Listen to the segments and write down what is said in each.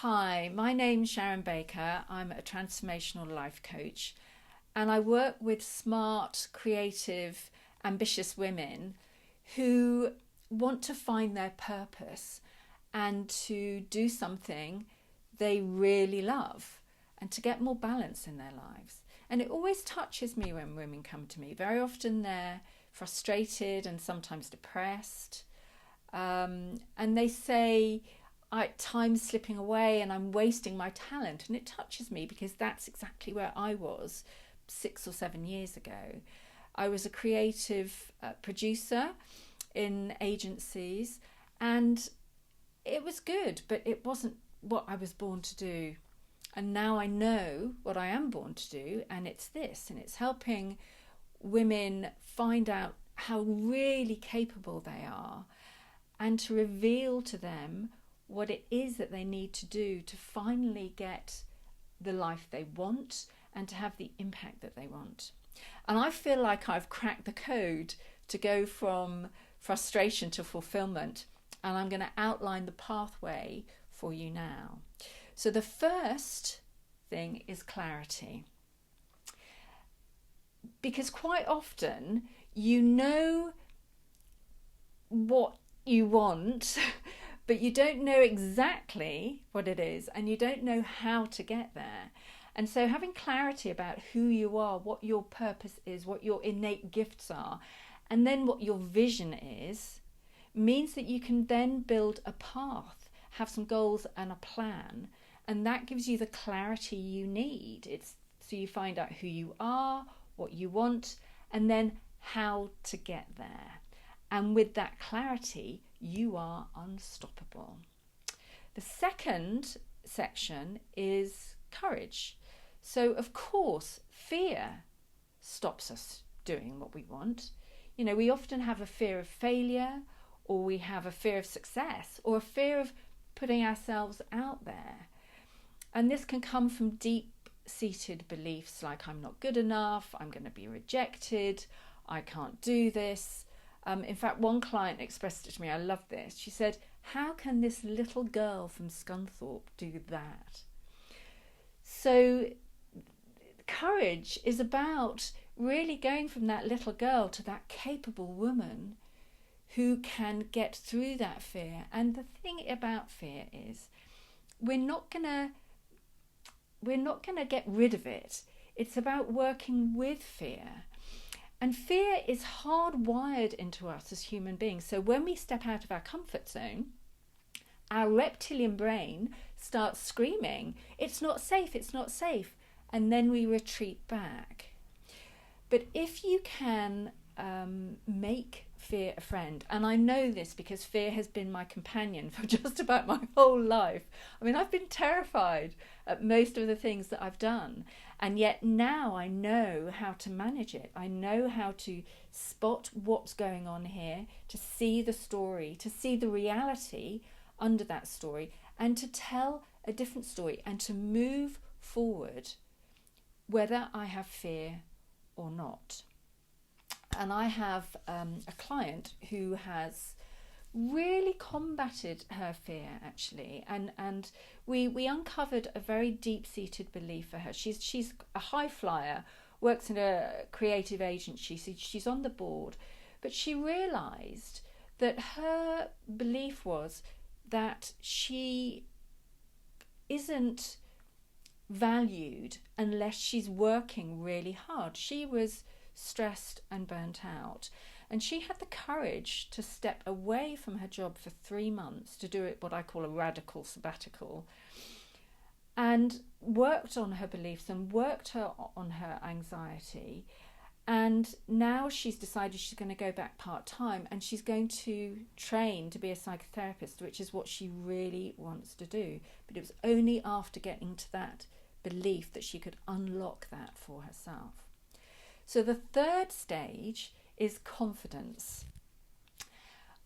Hi, my name's Sharon Baker. I'm a transformational life coach and I work with smart, creative, ambitious women who want to find their purpose and to do something they really love and to get more balance in their lives. And it always touches me when women come to me. Very often they're frustrated and sometimes depressed. And they say, time's slipping away and I'm wasting my talent. And it touches me because that's exactly where I was 6 or 7 years ago. I was a creative producer in agencies and it was good, but it wasn't what I was born to do. And now I know what I am born to do, and it's this, and it's helping women find out how really capable they are and to reveal to them what it is that they need to do to finally get the life they want and to have the impact that they want. And I feel like I've cracked the code to go from frustration to fulfillment, and I'm going to outline the pathway for you now. So the first thing is clarity. Because quite often you know what you want, but you don't know exactly what it is and you don't know how to get there. And so having clarity about who you are, what your purpose is, what your innate gifts are, and then what your vision is, means that you can then build a path, have some goals and a plan, and that gives you the clarity you need. It's so you find out who you are, what you want, and then how to get there. And with that clarity, you are unstoppable. The second section is courage. So, of course, fear stops us doing what we want. You know, we often have a fear of failure, or we have a fear of success, or a fear of putting ourselves out there. And this can come from deep-seated beliefs like I'm not good enough, I'm going to be rejected, I can't do this. In fact, one client expressed it to me, I love this. She said, how can this little girl from Scunthorpe do that? So courage is about really going from that little girl to that capable woman who can get through that fear. And the thing about fear is we're not gonna get rid of it. It's about working with fear. And fear is hardwired into us as human beings. So when we step out of our comfort zone, our reptilian brain starts screaming, it's not safe, it's not safe. And then we retreat back. But if you can make fear a friend, and I know this because fear has been my companion for just about my whole life. I mean, I've been terrified at most of the things that I've done, and yet now I know how to manage it. I know how to spot what's going on here, to see the story, to see the reality under that story, and to tell a different story and to move forward whether I have fear or not. And I have a client who has really combated her fear, actually, and we uncovered a very deep-seated belief for her. She's a high flyer, works in a creative agency, so she's on the board, but she realised that her belief was that she isn't valued unless she's working really hard. She was stressed and burnt out, and she had the courage to step away from her job for 3 months to do it, what I call a radical sabbatical, and worked on her beliefs and worked on her anxiety. And now she's decided she's going to go back part-time and she's going to train to be a psychotherapist, which is what she really wants to do. But it was only after getting to that belief that she could unlock that for herself. So the third stage is confidence.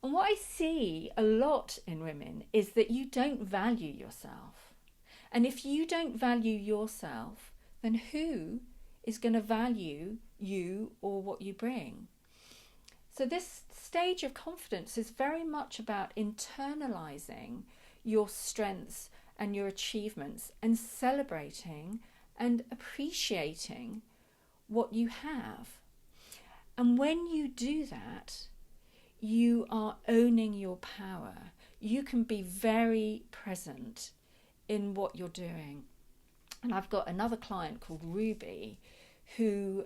And what I see a lot in women is that you don't value yourself. And if you don't value yourself, then who is going to value you or what you bring? So this stage of confidence is very much about internalizing your strengths and your achievements and celebrating and appreciating what you have. And when you do that, you are owning your power. You can be very present in what you're doing. And I've got another client called Ruby who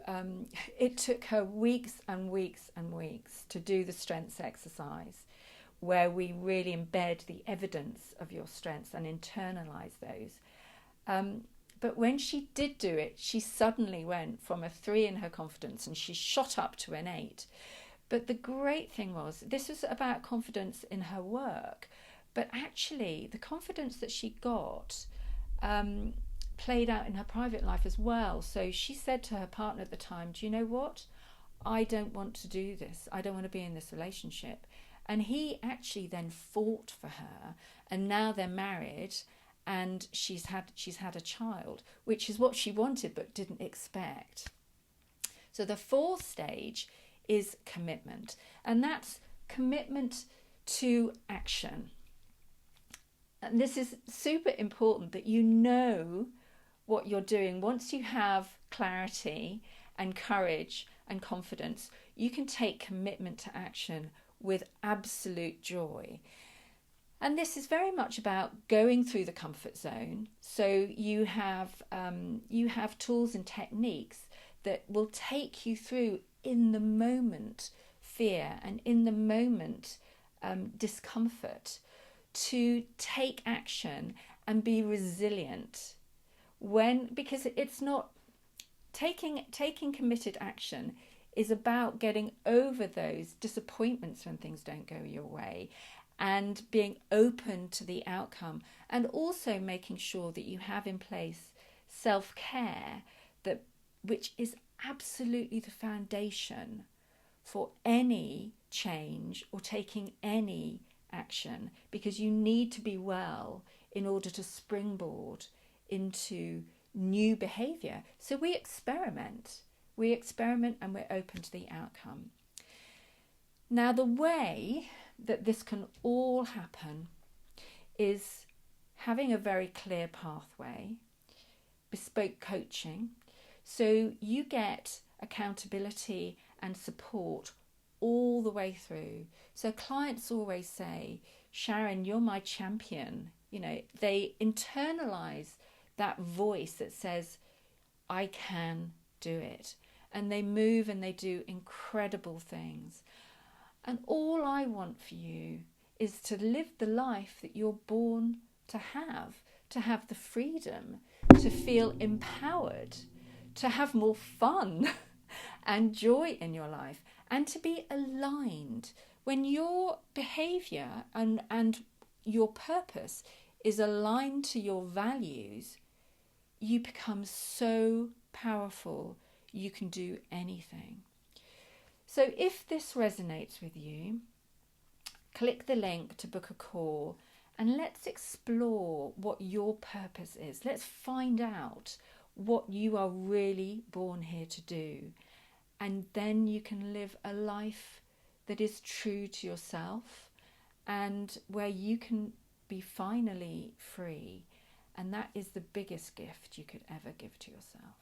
it took her weeks and weeks and weeks to do the strengths exercise, where we really embed the evidence of your strengths and internalize those. But when she did do it, she suddenly went from a 3 in her confidence and she shot up to an 8. But the great thing was, this was about confidence in her work, but actually the confidence that she got played out in her private life as well. So she said to her partner at the time, do you know what? I don't want to do this. I don't want to be in this relationship. And he actually then fought for her, and now they're married, and she's had a child, which is what she wanted but didn't expect. So the 4th stage is commitment, and that's commitment to action. And this is super important, that you know what you're doing. Once you have clarity and courage and confidence, you can take commitment to action with absolute joy. And this is very much about going through the comfort zone. So you have tools and techniques that will take you through in the moment fear and in the moment discomfort, to take action and be resilient. Because it's not taking committed action is about getting over those disappointments when things don't go your way, and being open to the outcome, and also making sure that you have in place self-care, which is absolutely the foundation for any change or taking any action, because you need to be well in order to springboard into new behavior. So we experiment and we're open to the outcome. Now, the way that this can all happen is having a very clear pathway, bespoke coaching, so you get accountability and support all the way through. So clients always say, Sharon, you're my champion. They internalize that voice that says, I can do it. And they move and they do incredible things. And all I want for you is to live the life that you're born to have the freedom, to feel empowered, to have more fun and joy in your life, and to be aligned. When your behavior and your purpose is aligned to your values, you become so powerful, you can do anything. So if this resonates with you, click the link to book a call and let's explore what your purpose is. Let's find out what you are really born here to do. And then you can live a life that is true to yourself and where you can be finally free. And that is the biggest gift you could ever give to yourself.